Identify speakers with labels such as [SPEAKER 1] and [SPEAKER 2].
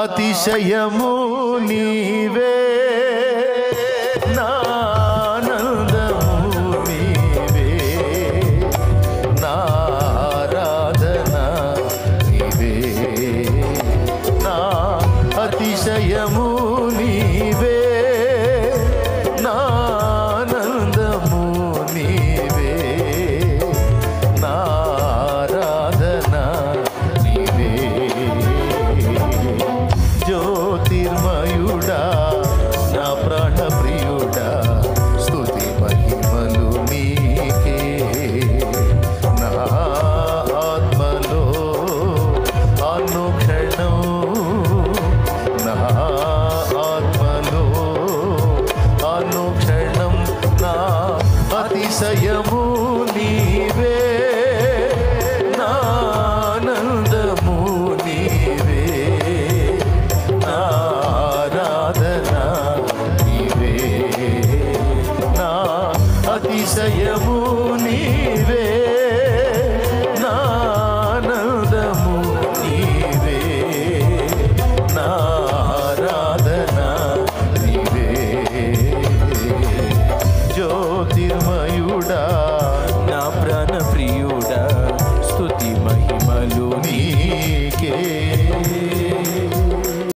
[SPEAKER 1] అతిశయము నీవే, నా ఆనందము నీవే, నా ఆరాధన నీవే, నా అతిశయము నీవే, నా ఆనందము నీవే, నా ఆరాధన నీవే. జ్యోతిర్మయుడా నా ప్రాణ ప్రియుడా, స్తుతి మహిమలు నీకే. నా ఆత్మలో అనుక్షణం, నా ఆత్మలో అనుక్షణం, నా అతిశయము నీవే, నా ఆనందము నీవే, నా ఆరాధన నీవే, నా అతిశయము నీవే.